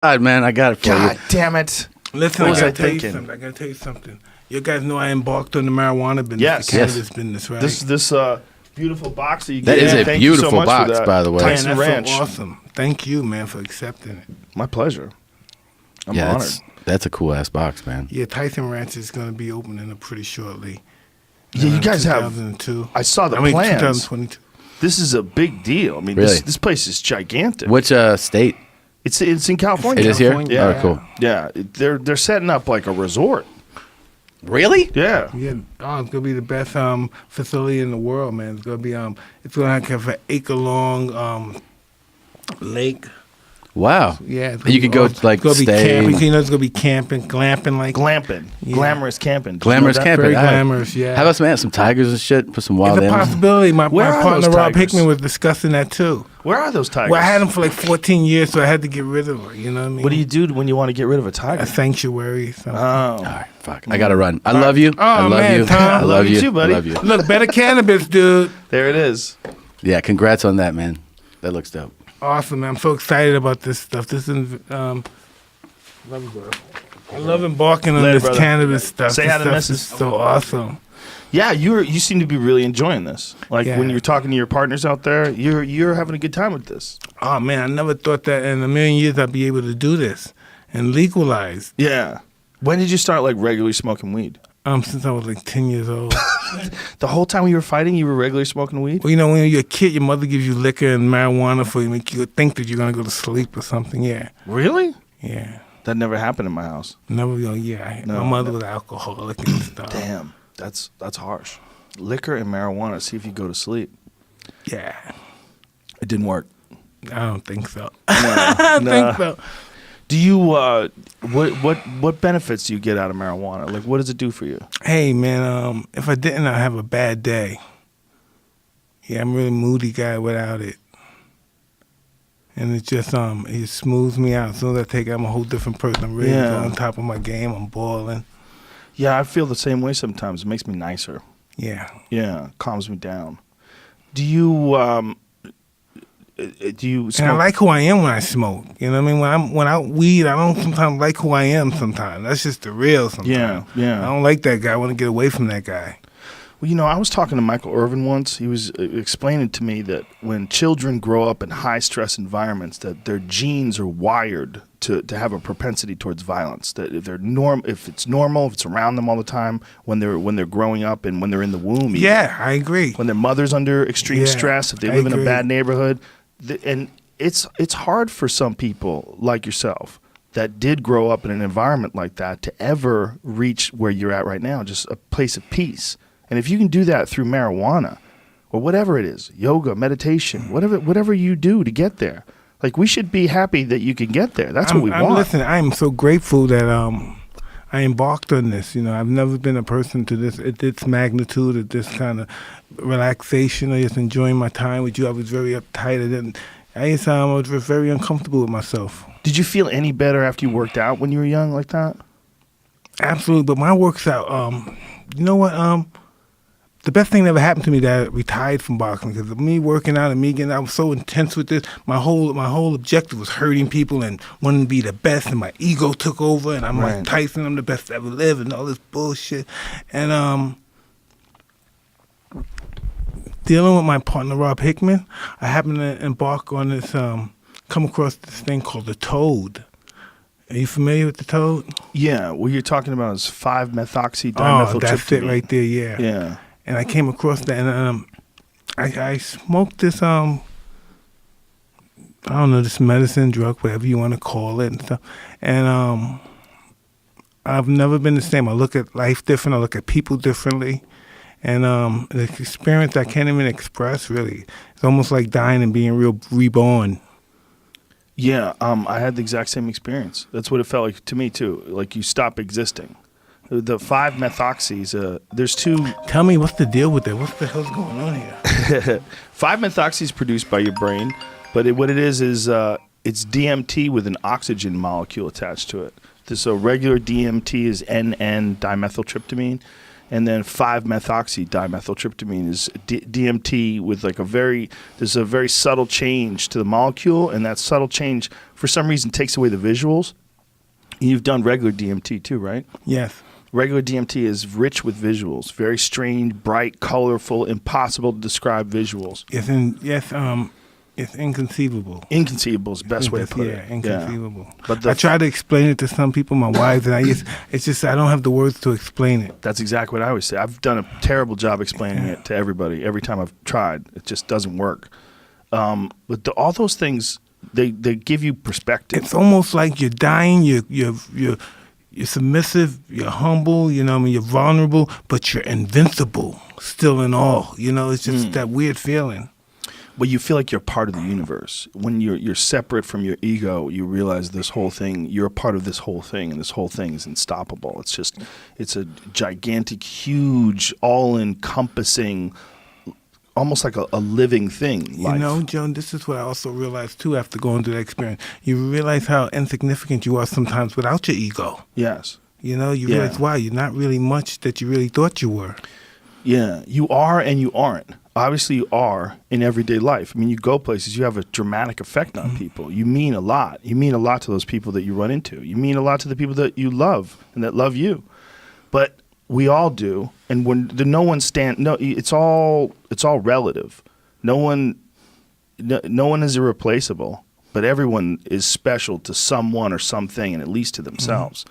God, man, I got it for you. God damn it. Listen, What was I tell you thinking? something. I gotta tell you something. You guys know I embarked on the marijuana business, Yes. the cannabis business, right? This beautiful box that you That gave is me. a Thank you so beautiful much for box, that. by the way. Man, Tyson that's Ranch. so awesome. Thank you, man, for accepting it. My pleasure. I'm Yeah, honored. that's a cool ass box, man. Yeah, Tyson Ranch is gonna be opening up pretty shortly. Yeah, you guys have. 2002. I saw the I mean, plans. 2022. This is a big deal. I mean, Really? this place is gigantic. Which state? It's in California. It is here? California, Oh, yeah. cool. Yeah, they're setting up like a resort. Really? Yeah. Yeah, it's gonna be the best facility in the world, man. It's gonna be it's gonna have an acre-long lake. Wow. Yeah, it's And you gonna could go, be like, it's gonna be stay- camping. You know, it's gonna be camping, glamping, like Glamping. Yeah. Glamorous camping. Did you Glamorous know that? camping. very All right. glamorous. Yeah, How about some tigers and shit? Put some wild it's a animals. possibility. My Where are partner those Rob tigers? Hickman was discussing that too. Where are those tigers? Well, I had him for like 14 years, so I had to get rid of her. You know what I mean? What do you do when you want to get rid of a A tiger? sanctuary. So. Oh. All right, fuck. I gotta run. I love you. I love man, you. Tom. I love you you too, buddy. I love you. Look, better cannabis, dude. There it is. Yeah, congrats on that, man. That looks dope. Awesome, man. I'm so excited about this stuff. This is love you, bro. I love embarking on Later, this brother. cannabis stuff. Say This hi to stuff Missus. is so awesome. Yeah, you seem to be really enjoying this. Like Yeah. when you're talking to your partners out there, you're having a good time with this. Oh man, I never thought that in a million years I'd be able to do this and legalize. Yeah. When did you start like regularly smoking weed? Since I was like 10 years old. The whole time we were fighting, you were regularly smoking weed? Well, you know, when you're a kid, your mother gives you liquor and marijuana for you, make you think that you're gonna go to sleep or something. Yeah, Really? yeah. That never happened in my house. Never, yeah. No. My mother was alcoholic and stuff. Damn, that's harsh. Liquor and marijuana. See if you go to sleep. Yeah, It didn't work. I don't think so. No, I don't nah. think so. Do you what benefits do you get out of marijuana? Like, what does it do for you? Hey man, if I didn't, I'd have a bad day. Yeah, I'm a really moody guy without it. And it just it smooths me out. As soon as I take it, I'm a whole different person. I'm really Yeah. on top of my game. I'm balling. Yeah, I feel the same way sometimes. It makes me nicer. Yeah. Yeah, calms me down. Do you smoke? And I like who I am when I smoke. You know what I mean? When I weed, I don't sometimes like who I am sometimes. That's just the real sometimes. Yeah, yeah. I don't like that guy. I want to get away from that guy. Well, you know, I was talking to Michael Irvin once. He was explaining to me that when children grow up in high-stress environments, that their genes are wired to have a propensity towards violence. That if it's normal, if it's around them all the time, when they're growing up and when they're in the womb, even, Yeah, I agree. when their mother's under extreme Yeah, stress, if they I live in a agree. bad neighborhood, and it's hard for some people like yourself that did grow up in an environment like that to ever reach where you're at right now, just a place of peace. And if you can do that through marijuana or whatever it is, yoga, meditation, whatever you do to get there, like we should be happy that you can get there. That's what we want. Listen, I'm so grateful that I embarked on this. You know, I've never been a person to this at this magnitude, at this kind of relaxation. I just enjoying my time with you. I was very uptight. I was very uncomfortable with myself. Did you feel any better after you worked out when you were young like that? Absolutely, but my works out. You know what? The best thing that ever happened to me that I retired from boxing because of me working out and me getting. I was so intense with this. My whole objective was hurting people and wanting to be the best, and my ego took over. And I'm Right. like Tyson, I'm the best to ever live, and all this bullshit. And dealing with my partner Rob Hickman, I happened to embark on this. Come across this thing called the Toad. Are you familiar with the Toad? Yeah, what you're talking about is 5-methoxy Oh, that's it dimethyltryptamine. right there. Yeah. Yeah. And I came across that, and I smoked this I don't know, this medicine, drug, whatever you want to call it, and stuff. And I've never been the same. I look at life different. I look at people differently, and the experience I can't even express. Really, it's almost like dying and being reborn. Yeah, I had the exact same experience. That's what it felt like to me too. Like you stop existing. The 5-methoxys, there's two. Tell me, what's the deal with that? What the hell's going on here? 5-methoxy is produced by your brain, but what it is it's DMT with an oxygen molecule attached to it. So regular DMT is NN dimethyltryptamine. and then 5-methoxy-dimethyltryptamine is DMT with like there's a very subtle change to the molecule, and that subtle change for some reason takes away the visuals. You've done regular DMT too, right? Yes. Regular DMT is rich with visuals, very strange, bright, colorful, impossible to describe visuals. It's inconceivable. Inconceivable is the best way to put it. Yeah, inconceivable. Yeah. But I try to explain it to some people, my wives, and it's just I don't have the words to explain it. That's exactly what I always say. I've done a terrible job explaining it to everybody every time I've tried. It just doesn't work. But all those things, they give you perspective. It's almost like you're dying. You're submissive. You're humble. You know, what I mean, you're vulnerable, but you're invincible, still in all. You know, it's just that weird feeling. But you feel like you're part of the universe. When you're separate from your ego, you realize this whole thing, you're a part of this whole thing, and this whole thing is unstoppable. It's a gigantic, huge, all-encompassing, almost like a living thing. Life. You know, Joan, this is what I also realized, too, after going through that experience. You realize how insignificant you are sometimes without your ego. Yes. You know, you realize, wow, you're not really much that you really thought you were. Yeah, you are and you aren't. Obviously, you are in everyday life. I mean, you go places, you have a dramatic effect on people. You mean a lot. You mean a lot to those people that you run into. You mean a lot to the people that you love and that love you. But we all do. And when it's all relative. No one is irreplaceable, but everyone is special to someone or something, and at least to themselves.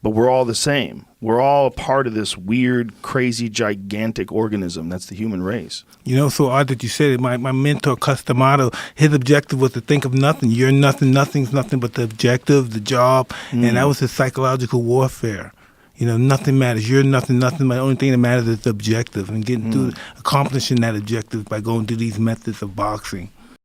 But we're all the same. We're all a part of this weird, crazy, gigantic organism that's the human race. You know, so odd that you said it. My mentor, Customato, his objective was to think of nothing. You're nothing. Nothing's nothing but the objective, the job. And that was his psychological warfare. You know, nothing matters. You're nothing. But the only thing that matters is the objective and getting through, accomplishing that objective by going through these methods of boxing.